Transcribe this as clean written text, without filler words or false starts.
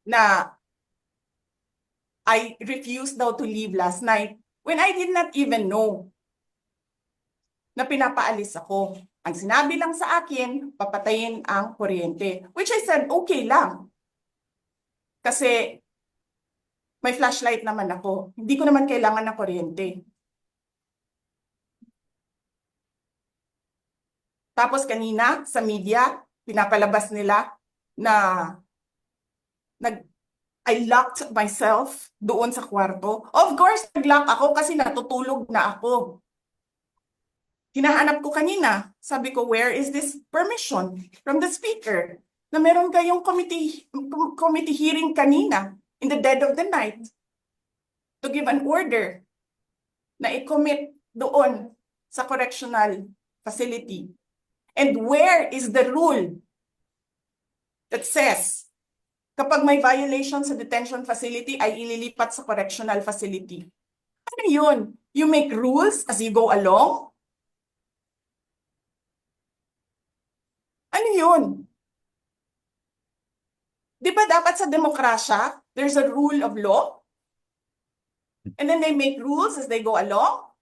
na I refused daw to leave last night when I did not even know na pinapaalis ako. Ang sinabi lang sa akin, papatayin ang kuryente. Which I said, okay lang. Kasi may flashlight naman ako. Hindi ko naman kailangan ng kuryente. Tapos kanina sa media, pinapalabas nila na I locked myself doon sa kwarto. Of course, nag-lock ako kasi natutulog na ako. Hinahanap ko kanina. Sabi ko, where is this permission from the speaker? Na meron kayong committee hearing kanina in the dead of the night to give an order na i-commit doon sa correctional facility. And where is the rule that says kapag may violation sa detention facility ay ililipat sa correctional facility? Ano yun? You make rules as you go along? Ano yun? Di ba dapat sa demokrasya, there's a rule of law? And then they make rules as they go along?